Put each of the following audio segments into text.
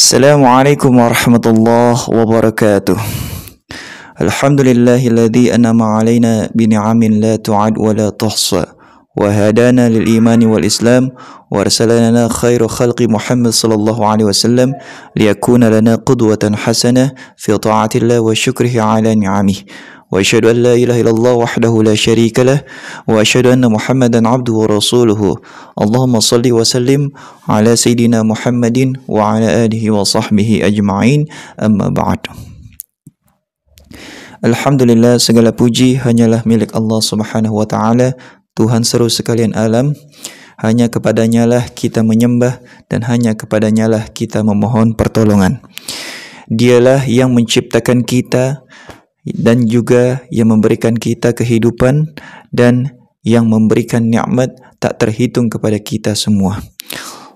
Assalamualaikum warahmatullahi wabarakatuh. Alhamdulillahilladzi an'ama 'alaina bi ni'amin la tu'ad wa la tuhsa wa hadana lil imani wal islam wa arsalana khairu khalqi Muhammad sallallahu alaihi wasallam liyakuna lana qudwatan hasanah fi ta'atillah wa syukrihi 'ala ni'amihi. وأشهد أن لا إله إلا الله وحده لا شريك له وأشهد أن محمدا عبده ورسوله اللهم صل وسلم على سيدنا محمد وعلى آله وصحبه أجمعين أما بعد. Alhamdulillah, segala puji hanyalah milik Allah Subhanahu wa taala, Tuhan seru sekalian alam. Hanya kepadanya lah kita menyembah dan hanya kepadanya lah kita memohon pertolongan. Dialah yang menciptakan kita dan juga yang memberikan kita kehidupan dan yang memberikan nikmat tak terhitung kepada kita semua.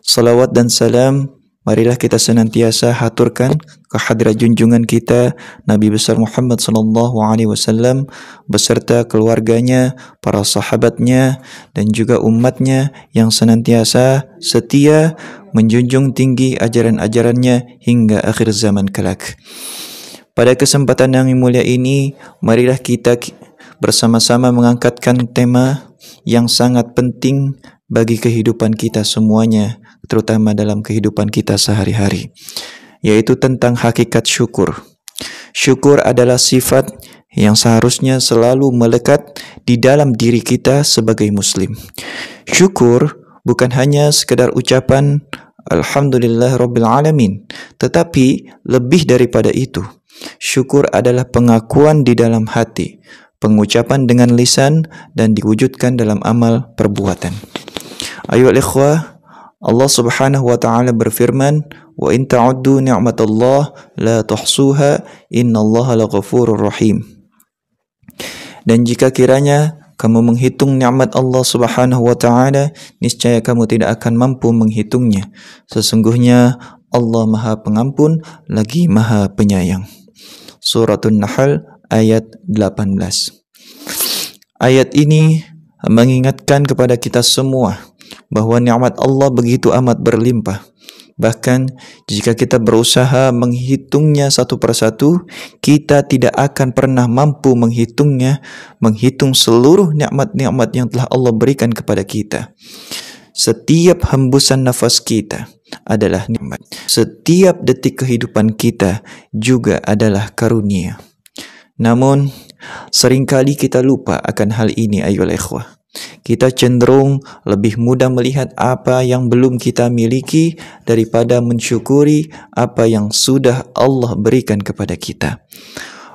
Salawat dan salam marilah kita senantiasa haturkan ke hadirat junjungan kita Nabi besar Muhammad sallallahu alaihi wasallam beserta keluarganya, para sahabatnya dan juga umatnya yang senantiasa setia menjunjung tinggi ajaran-ajarannya hingga akhir zaman kelak. Pada kesempatan yang mulia ini, marilah kita bersama-sama mengangkatkan tema yang sangat penting bagi kehidupan kita semuanya, terutama dalam kehidupan kita sehari-hari, yaitu tentang hakikat syukur. Syukur adalah sifat yang seharusnya selalu melekat di dalam diri kita sebagai muslim. Syukur bukan hanya sekedar ucapan Alhamdulillah Rabbil Alamin, tetapi lebih daripada itu. Syukur adalah pengakuan di dalam hati, pengucapan dengan lisan dan diwujudkan dalam amal perbuatan. Ayuhal ikhwah, Allah Subhanahu wa taala berfirman, "Wa in ta'uddu ni'matallah la tuhsuha, innallaha laghafurur rahim." Dan jika kiranya kamu menghitung nikmat Allah Subhanahu wa taala, niscaya kamu tidak akan mampu menghitungnya. Sesungguhnya Allah Maha Pengampun lagi Maha Penyayang. Suratun Nahl ayat 18. Ayat ini mengingatkan kepada kita semua bahwa nikmat Allah begitu amat berlimpah. Bahkan jika kita berusaha menghitungnya satu persatu, kita tidak akan pernah mampu menghitungnya, menghitung seluruh nikmat-nikmat yang telah Allah berikan kepada kita. Setiap hembusan nafas kita adalah nikmat. Setiap detik kehidupan kita juga adalah karunia. Namun, seringkali kita lupa akan hal ini, ayolah ikhwah. Kita cenderung lebih mudah melihat apa yang belum kita miliki daripada mensyukuri apa yang sudah Allah berikan kepada kita.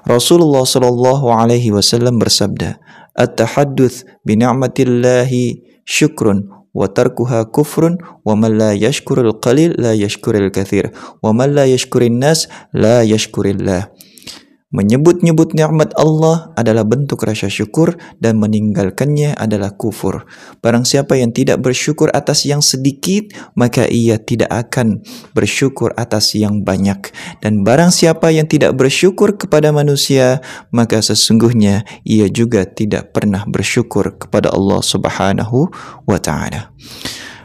Rasulullah sallallahu alaihi wasallam bersabda, "At-tahadduts bi ni'matillahi syukrun wa tarkuha kufrun wa man la yashkurul qalil la yashkuril katsir wa man la yashkurin nas la yashkurillah." Menyebut-nyebut nikmat Allah adalah bentuk rasa syukur dan meninggalkannya adalah kufur. Barang siapa yang tidak bersyukur atas yang sedikit, maka ia tidak akan bersyukur atas yang banyak. Dan barang siapa yang tidak bersyukur kepada manusia, maka sesungguhnya ia juga tidak pernah bersyukur kepada Allah Subhanahu wa taala.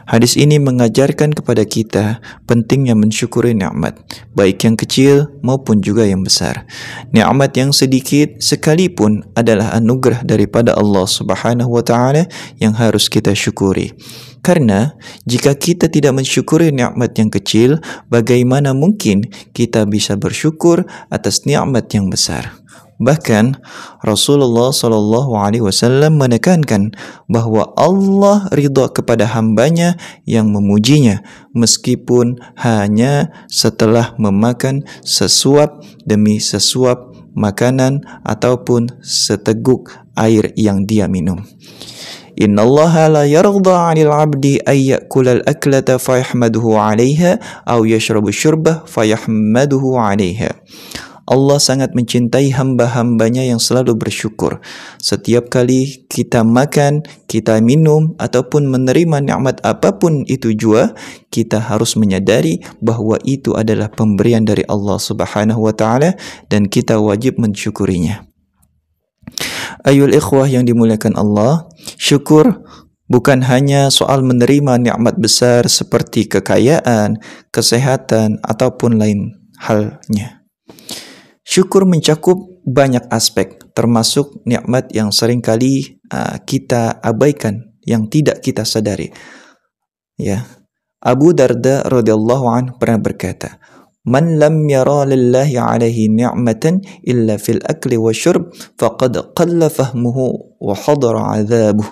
Hadis ini mengajarkan kepada kita pentingnya mensyukuri nikmat, baik yang kecil maupun juga yang besar. Nikmat yang sedikit sekalipun adalah anugerah daripada Allah Subhanahu wa taala yang harus kita syukuri. Karena jika kita tidak mensyukuri nikmat yang kecil, bagaimana mungkin kita bisa bersyukur atas nikmat yang besar? Bahkan Rasulullah sallallahu alaihi wasallam menekankan bahwa Allah ridha kepada hambanya yang memujinya meskipun hanya setelah memakan sesuap demi sesuap makanan ataupun seteguk air yang dia minum. Innallaha la yarda 'anil 'abdi ay ya'kula al-aklata fayahmaduhu 'alayha aw yashrabu syurbah fayahmaduhu 'alayha. Allah sangat mencintai hamba-hambanya yang selalu bersyukur. Setiap kali kita makan, kita minum, ataupun menerima nikmat apapun itu jua, kita harus menyadari bahwa itu adalah pemberian dari Allah Subhanahu wa taala dan kita wajib mensyukurinya. Ayul ikhwah yang dimuliakan Allah, syukur Bukan hanya soal menerima nikmat besar seperti kekayaan, kesehatan, ataupun lain halnya. Syukur mencakup banyak aspek, termasuk nikmat yang seringkali kita abaikan, yang tidak kita sadari. Ya, Abu Darda radhiyallahu anhu pernah berkata, "Man lam yara lillahi alaihi ni'matan illa fil akli wa syurb, faqad qalla fahmuhu wa hadara 'adzabuh."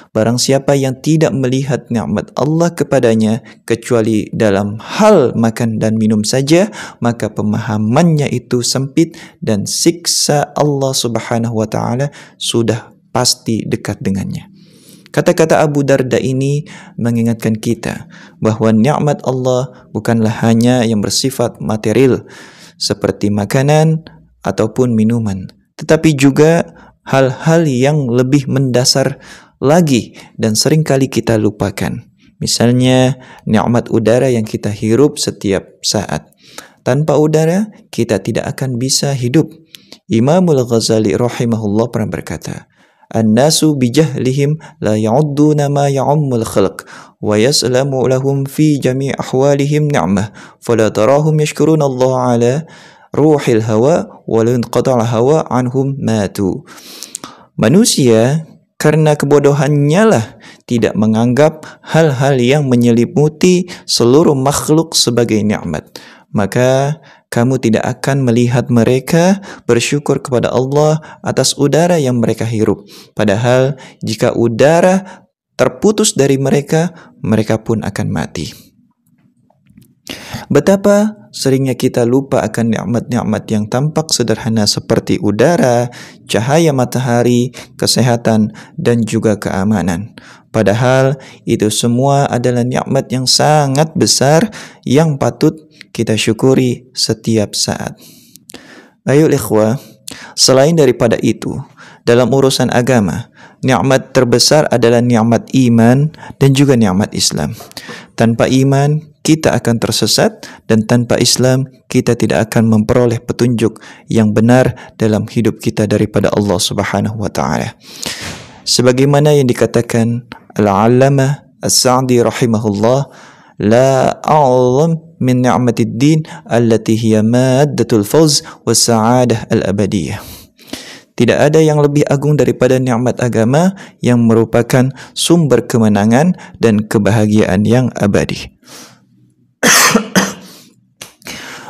Barang siapa yang tidak melihat nikmat Allah kepadanya kecuali dalam hal makan dan minum saja, maka pemahamannya itu sempit dan siksa Allah Subhanahu wa taala sudah pasti dekat dengannya. Kata-kata Abu Darda ini mengingatkan kita bahwa nikmat Allah bukanlah hanya yang bersifat material seperti makanan ataupun minuman, tetapi juga hal-hal yang lebih mendasar lagi dan seringkali kita lupakan. Misalnya nikmat udara yang kita hirup setiap saat. Tanpa udara kita tidak akan bisa hidup. Imamul Ghazali rahimahullah pernah berkata, "An-nasu bijahlihim la ya'udduna ma ya'ummul khalq wa yaslamu lahum fi jami' ahwalihim ni'mah fala tarahum yashkuruna Allah ala ruhil hawa wa la inqata'a hawa anhum matu." Manusia karena kebodohannya lah tidak menganggap hal-hal yang menyelimuti seluruh makhluk sebagai nikmat. Maka kamu tidak akan melihat mereka bersyukur kepada Allah atas udara yang mereka hirup. Padahal jika udara terputus dari mereka, mereka pun akan mati. Betapa seringnya kita lupa akan nikmat-nikmat yang tampak sederhana seperti udara, cahaya matahari, kesehatan, dan juga keamanan. Padahal itu semua adalah nikmat yang sangat besar yang patut kita syukuri setiap saat. Ayo ikhwah, selain daripada itu, dalam urusan agama, nikmat terbesar adalah nikmat iman dan juga nikmat Islam. Tanpa iman, kita akan tersesat, dan tanpa Islam kita tidak akan memperoleh petunjuk yang benar dalam hidup kita daripada Allah Subhanahu wa taala. Sebagaimana yang dikatakan Al-Allamah As-Sa'di rahimahullah, la a'zam min ni'matid din allati hiya maddatul fawz was sa'adah al-abadiyah. Tidak ada yang lebih agung daripada nikmat agama yang merupakan sumber kemenangan dan kebahagiaan yang abadi.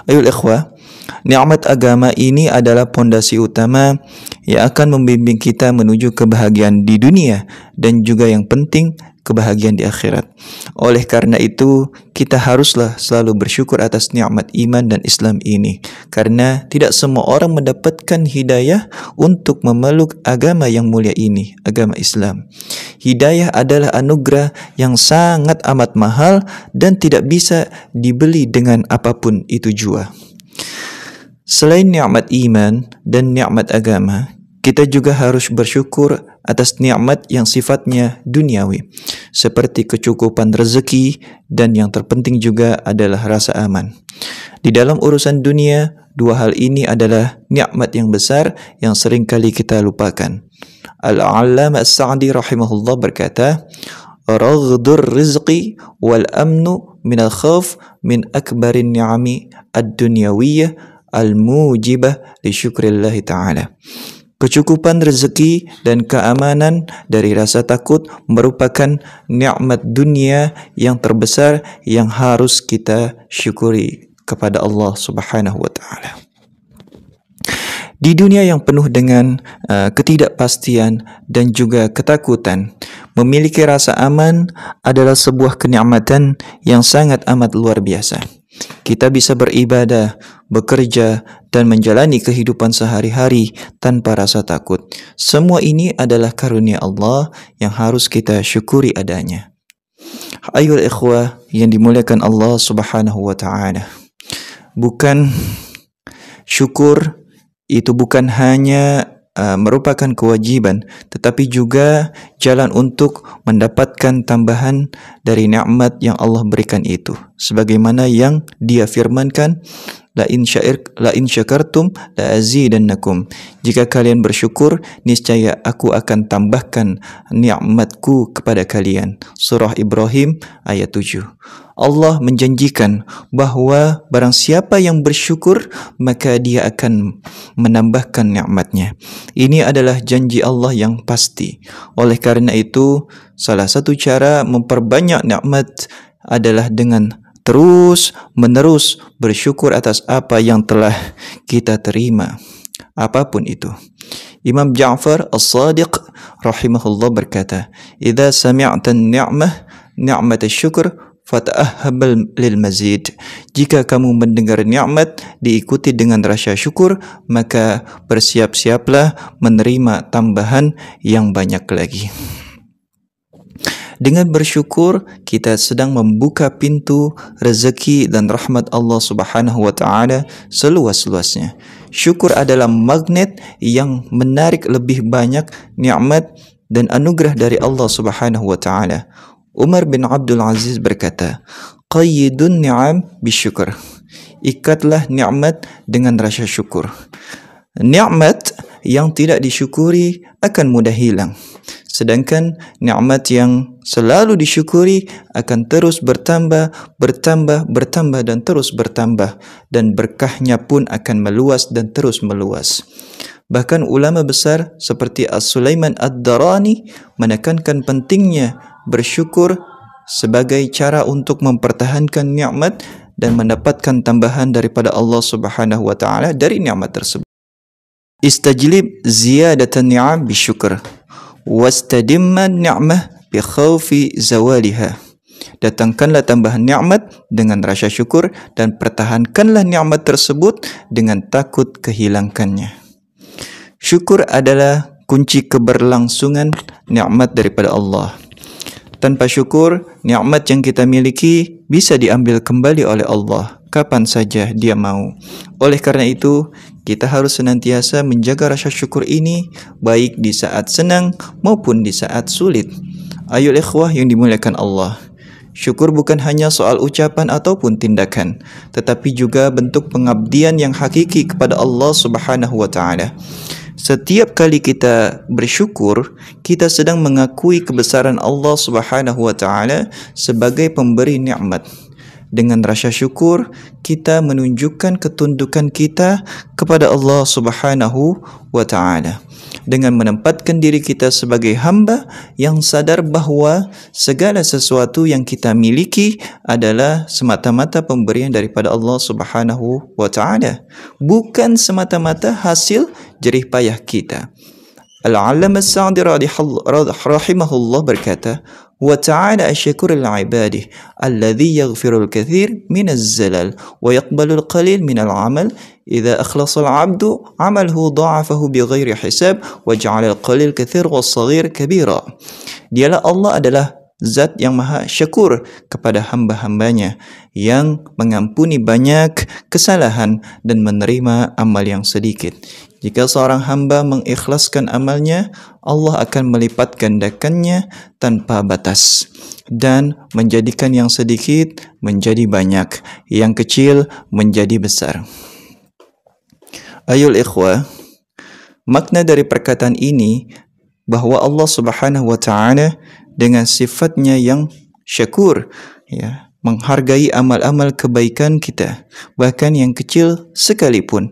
Ayol ikhwah, nikmat agama ini adalah pondasi utama yang akan membimbing kita menuju kebahagiaan di dunia dan juga yang penting kebahagiaan di akhirat. Oleh karena itu, kita haruslah selalu bersyukur atas nikmat iman dan Islam ini, karena tidak semua orang mendapatkan hidayah untuk memeluk agama yang mulia ini, agama Islam. Hidayah adalah anugerah yang sangat amat mahal dan tidak bisa dibeli dengan apapun itu jua. Selain nikmat iman dan nikmat agama, kita juga harus bersyukur atas nikmat yang sifatnya duniawi, seperti kecukupan rezeki, dan yang terpenting juga adalah rasa aman. Di dalam urusan dunia, dua hal ini adalah nikmat yang besar yang seringkali kita lupakan. Al-Allamah As-Sa'di rahimahullah berkata, "Raghdur rizqi wal amnu min al-khawf min akbarin ni'ami ad-dunyawiyah al-mujibah li syukrillahi ta'ala." Kecukupan rezeki dan keamanan dari rasa takut merupakan nikmat dunia yang terbesar yang harus kita syukuri kepada Allah Subhanahu wa taala. Di dunia yang penuh dengan ketidakpastian dan juga ketakutan, memiliki rasa aman adalah sebuah kenikmatan yang sangat amat luar biasa. Kita bisa beribadah, bekerja, dan menjalani kehidupan sehari-hari tanpa rasa takut. Semua ini adalah karunia Allah yang harus kita syukuri adanya. Ayol ikhwah yang dimuliakan Allah Subhanahu wa ta'ala. Syukur itu bukan hanya merupakan kewajiban, tetapi juga jalan untuk mendapatkan tambahan dari nikmat yang Allah berikan itu. Sebagaimana yang Dia firmankan la in syakartum la azidannakum. Jika kalian bersyukur, niscaya aku akan tambahkan nikmatku kepada kalian. Surah Ibrahim ayat 7. Allah menjanjikan bahawa barang siapa yang bersyukur, maka dia akan menambahkan nikmatnya. Ini adalah janji Allah yang pasti. Oleh kerana itu, salah satu cara memperbanyak nikmat adalah dengan terus menerus bersyukur atas apa yang telah kita terima, apapun itu. Imam Ja'far As-Sadiq rahimahullah berkata, "Idza sami'ta an-ni'mah ni'mat asy-syukr fata'ahhab lil mazid." Jika kamu mendengar nikmat diikuti dengan rasa syukur, maka bersiap-siaplah menerima tambahan yang banyak lagi. Dengan bersyukur, kita sedang membuka pintu rezeki dan rahmat Allah Subhanahu wa taala seluas-luasnya. Syukur adalah magnet yang menarik lebih banyak nikmat dan anugerah dari Allah Subhanahu wa taala. Umar bin Abdul Aziz berkata, "Qayyidun ni'am bisyukur." Ikatlah nikmat dengan rasa syukur. Nikmat yang tidak disyukuri akan mudah hilang. Sedangkan nikmat yang selalu disyukuri akan terus bertambah dan terus bertambah, dan berkahnya pun akan meluas dan terus meluas. Bahkan ulama besar seperti As-Sulaiman Ad-Darani menekankan pentingnya bersyukur sebagai cara untuk mempertahankan nikmat dan mendapatkan tambahan daripada Allah Subhanahu wa taala dari nikmat tersebut. Istajlib ziyadatan ni'am bisyukr wastadimma ni'mah bi khaufi zawaliha. Datangkanlah tambahan nikmat dengan rasa syukur dan pertahankanlah nikmat tersebut dengan takut kehilangannya. Syukur adalah kunci keberlangsungan nikmat daripada Allah. Tanpa syukur, nikmat yang kita miliki bisa diambil kembali oleh Allah kapan saja Dia mau. Oleh kerana itu, kita harus senantiasa menjaga rasa syukur ini baik di saat senang maupun di saat sulit. Ayol ikhwah yang dimuliakan Allah, syukur bukan hanya soal ucapan ataupun tindakan, tetapi juga bentuk pengabdian yang hakiki kepada Allah Subhanahu wa taala. Setiap kali kita bersyukur, kita sedang mengakui kebesaran Allah Subhanahu wa taala sebagai pemberi nikmat. Dengan rasa syukur, kita menunjukkan ketundukan kita kepada Allah Subhanahu wa taala. Dengan menempatkan diri kita sebagai hamba yang sadar bahawa segala sesuatu yang kita miliki adalah semata-mata pemberian daripada Allah Subhanahu wa taala, bukan semata-mata hasil jerih payah kita. Al-Allamah As-Sa'di rahimahullah berkata, "Wa ta'ala asyakurul 'ibadi alladhi yaghfirul kathir min az-zalal wa yaqbalul qalil min al-'amal idza akhlasa al-'abdu 'amalahu dha'afahu bighairi hisab wa ja'ala al-qalil kathir was-saghir kabira." Dialah Allah adalah Zat yang maha syakur kepada hamba-hambanya, yang mengampuni banyak kesalahan dan menerima amal yang sedikit. Jika seorang hamba mengikhlaskan amalnya, Allah akan melipat gandakannya tanpa batas dan menjadikan yang sedikit menjadi banyak, yang kecil menjadi besar. Ayol ikhwah, makna dari perkataan ini bahawa Allah Subhanahu wa taala dengan sifatnya yang syakur, ya, menghargai amal-amal kebaikan kita, bahkan yang kecil sekalipun.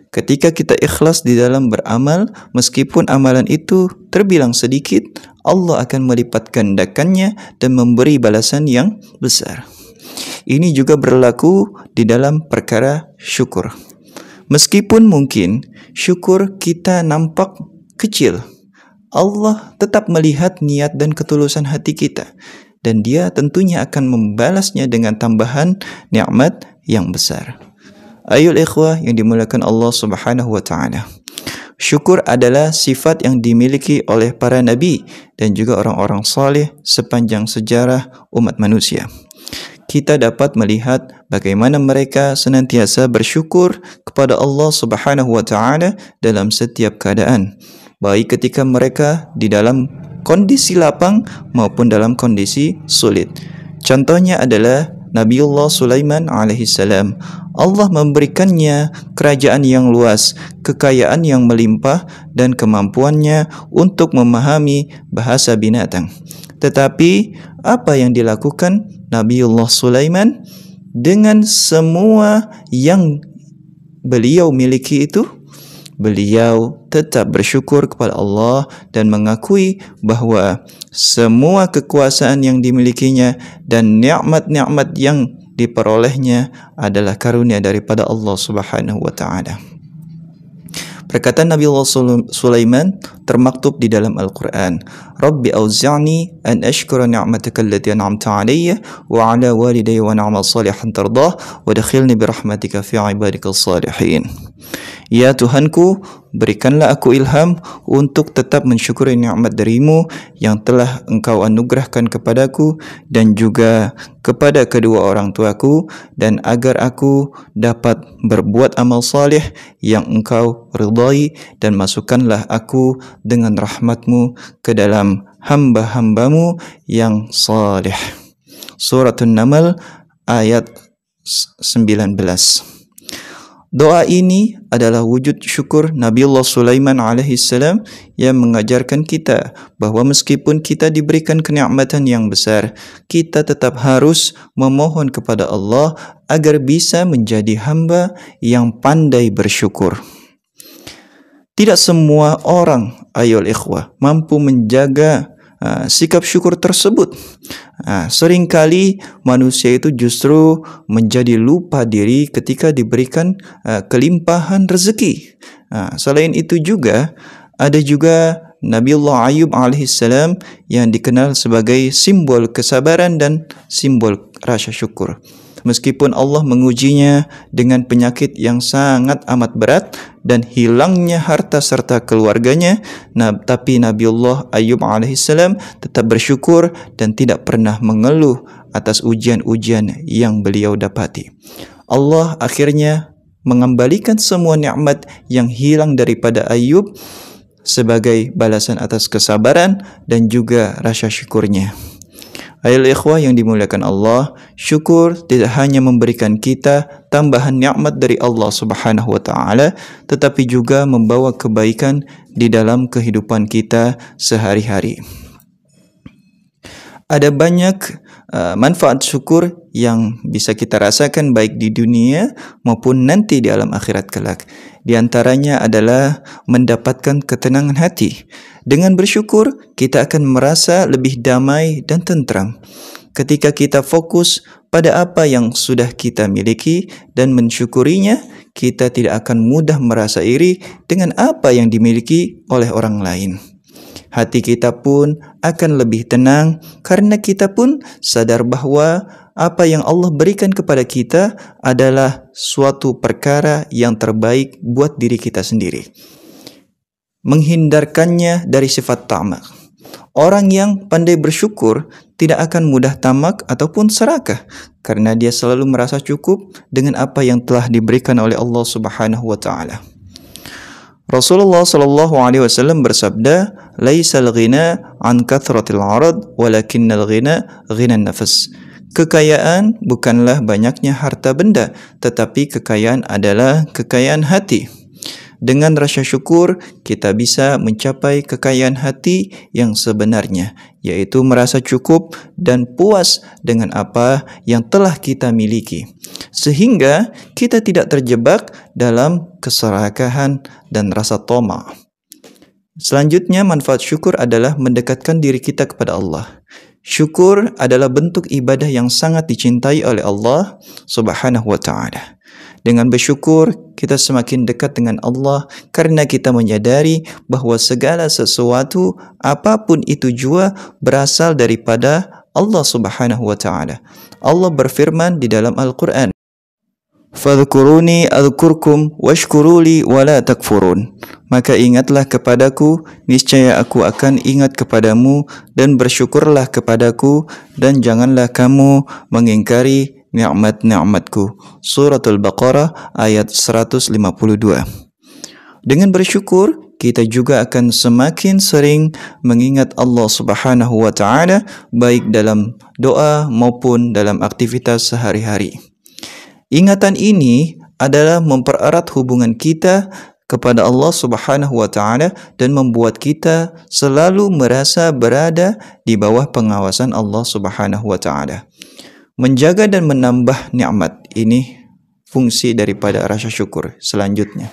Ketika kita ikhlas di dalam beramal, meskipun amalan itu terbilang sedikit, Allah akan melipat gandakannya dan memberi balasan yang besar. Ini juga berlaku di dalam perkara syukur. Meskipun mungkin syukur kita nampak kecil, Allah tetap melihat niat dan ketulusan hati kita, dan Dia tentunya akan membalasnya dengan tambahan nikmat yang besar. Ayol ikhwah yang dimuliakan Allah Subhanahu wa taala, syukur adalah sifat yang dimiliki oleh para nabi dan juga orang-orang saleh sepanjang sejarah umat manusia. Kita dapat melihat bagaimana mereka senantiasa bersyukur kepada Allah Subhanahu wa taala dalam setiap keadaan, baik ketika mereka di dalam kondisi lapang maupun dalam kondisi sulit. Contohnya adalah Nabiullah Sulaiman alaihissalam. Allah memberikannya kerajaan yang luas, kekayaan yang melimpah, dan kemampuannya untuk memahami bahasa binatang. Tetapi apa yang dilakukan Nabiullah Sulaiman dengan semua yang beliau miliki itu? Beliau tetap bersyukur kepada Allah dan mengakui bahwa semua kekuasaan yang dimilikinya dan nikmat-nikmat yang diperolehnya adalah karunia daripada Allah Subhanahu wa taala. Perkataan Nabi Allah Sulaiman termaktub di dalam Al-Quran. Rabbi auzi'ni an ashkura ni'mataka allati an'amta alayya wa ala walidayya wa na'mal salihan tardah wa dakhilni birahmatika fi ibadikal salihin. Ya Tuhanku, berikanlah aku ilham untuk tetap mensyukuri nikmat darimu yang telah Engkau anugerahkan kepadaku dan juga kepada kedua orang tuaku, dan agar aku dapat berbuat amal saleh yang Engkau ridai, dan masukkanlah aku dengan rahmatmu ke dalam hamba-hambamu yang saleh. Suratun Naml ayat 19. Doa ini adalah wujud syukur Nabiullah Sulaiman alaihissalam yang mengajarkan kita bahwa meskipun kita diberikan kenikmatan yang besar, kita tetap harus memohon kepada Allah agar bisa menjadi hamba yang pandai bersyukur. Tidak semua orang, ayoul ikhwah, mampu menjaga sikap syukur tersebut. Seringkali manusia itu justru menjadi lupa diri ketika diberikan kelimpahan rezeki. Selain itu juga ada juga Nabiullah Ayub alaihissalam yang dikenal sebagai simbol kesabaran dan simbol rasa syukur. Meskipun Allah mengujinya dengan penyakit yang sangat amat berat dan hilangnya harta serta keluarganya, tapi Nabiullah Ayub alaihissalam tetap bersyukur dan tidak pernah mengeluh atas ujian-ujian yang beliau dapati. Allah akhirnya mengembalikan semua nikmat yang hilang daripada Ayub sebagai balasan atas kesabaran dan juga rasa syukurnya. Ayolah ikhwah yang dimuliakan Allah, syukur tidak hanya memberikan kita tambahan nikmat dari Allah Subhanahu wa taala, tetapi juga membawa kebaikan di dalam kehidupan kita sehari-hari. Ada banyak manfaat syukur yang bisa kita rasakan baik di dunia maupun nanti di alam akhirat kelak. Di antaranya adalah mendapatkan ketenangan hati. Dengan bersyukur, kita akan merasa lebih damai dan tentram. Ketika kita fokus pada apa yang sudah kita miliki dan mensyukurinya, kita tidak akan mudah merasa iri dengan apa yang dimiliki oleh orang lain. Hati kita pun akan lebih tenang karena kita pun sadar bahwa apa yang Allah berikan kepada kita adalah suatu perkara yang terbaik buat diri kita sendiri. Menghindarkannya dari sifat tamak. Orang yang pandai bersyukur tidak akan mudah tamak ataupun serakah karena dia selalu merasa cukup dengan apa yang telah diberikan oleh Allah Subhanahu wa taala. Rasulullah sallallahu alaihi wasallam bersabda, "Laisal ghina an kathratil 'arad, walakinnal ghina ghinan nafs." Kekayaan bukanlah banyaknya harta benda, tetapi kekayaan adalah kekayaan hati. Dengan rasa syukur, kita bisa mencapai kekayaan hati yang sebenarnya, yaitu merasa cukup dan puas dengan apa yang telah kita miliki, sehingga kita tidak terjebak dalam keserakahan dan rasa tamak. Selanjutnya, manfaat syukur adalah mendekatkan diri kita kepada Allah. Syukur adalah bentuk ibadah yang sangat dicintai oleh Allah Subhanahu wa taala. Dengan bersyukur, kita semakin dekat dengan Allah karena kita menyadari bahwa segala sesuatu, apapun itu jua, berasal daripada Allah Subhanahu wa taala. Allah berfirman di dalam Al-Quran, "Fadhkuruni adhkurkum washkuruli wala takfurun." Maka ingatlah kepadaku, niscaya aku akan ingat kepadamu, dan bersyukurlah kepadaku, dan janganlah kamu mengingkari nikmat-nikmatku. Suratul Baqarah ayat 152. Dengan bersyukur, kita juga akan semakin sering mengingat Allah Subhanahu wa taala baik dalam doa maupun dalam aktivitas sehari-hari. Ingatan ini adalah mempererat hubungan kita kepada Allah Subhanahu wa taala dan membuat kita selalu merasa berada di bawah pengawasan Allah Subhanahu wa taala. Menjaga dan menambah nikmat ini fungsi daripada rasa syukur. Selanjutnya,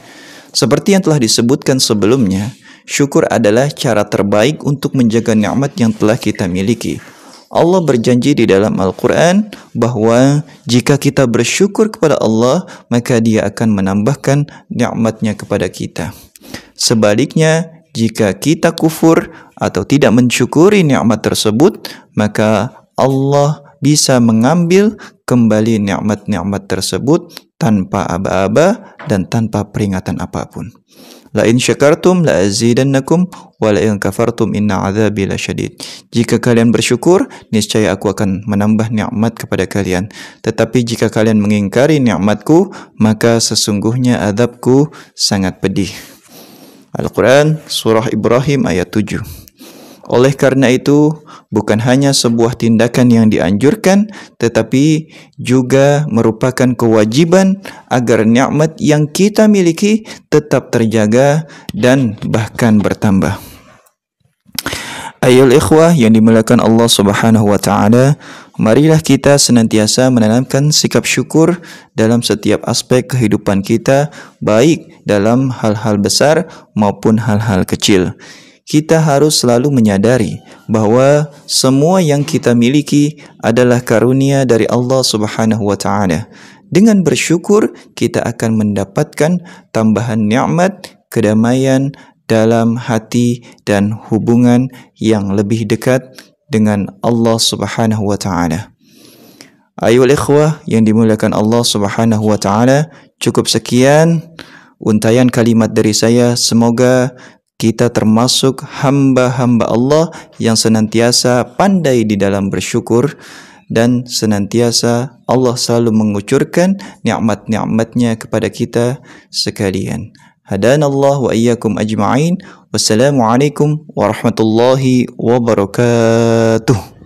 seperti yang telah disebutkan sebelumnya, syukur adalah cara terbaik untuk menjaga nikmat yang telah kita miliki. Allah berjanji di dalam Al-Quran bahwa jika kita bersyukur kepada Allah, maka Dia akan menambahkan nikmatnya kepada kita. Sebaliknya, jika kita kufur atau tidak mensyukuri nikmat tersebut, maka Allah bisa mengambil kembali nikmat-nikmat tersebut tanpa aba-aba dan tanpa peringatan apapun. La in syakartum la azidannakum wa la in kafartum inna azabi lasyadid. Jika kalian bersyukur, niscaya aku akan menambah nikmat kepada kalian. Tetapi jika kalian mengingkari nikmatku, maka sesungguhnya azabku sangat pedih. Al-Quran Surah Ibrahim ayat 7. Oleh karena itu, bukan hanya sebuah tindakan yang dianjurkan, tetapi juga merupakan kewajiban agar nikmat yang kita miliki tetap terjaga dan bahkan bertambah. Ayoul ikhwah yang dimuliakan Allah Subhanahu wa taala, marilah kita senantiasa menanamkan sikap syukur dalam setiap aspek kehidupan kita, baik dalam hal-hal besar maupun hal-hal kecil. Kita harus selalu menyadari bahwa semua yang kita miliki adalah karunia dari Allah Subhanahu wa taala. Dengan bersyukur, kita akan mendapatkan tambahan nikmat, kedamaian dalam hati dan hubungan yang lebih dekat dengan Allah Subhanahu wa taala. Ayol ikhwah yang dimuliakan Allah Subhanahu wa taala, cukup sekian untayan kalimat dari saya. Semoga kita termasuk hamba-hamba Allah yang senantiasa pandai di dalam bersyukur dan senantiasa Allah selalu mengucurkan nikmat-nikmatnya kepada kita sekalian. Hadanallahu wa iyyakum ajma'in. Wassalamualaikum warahmatullahi wabarakatuh.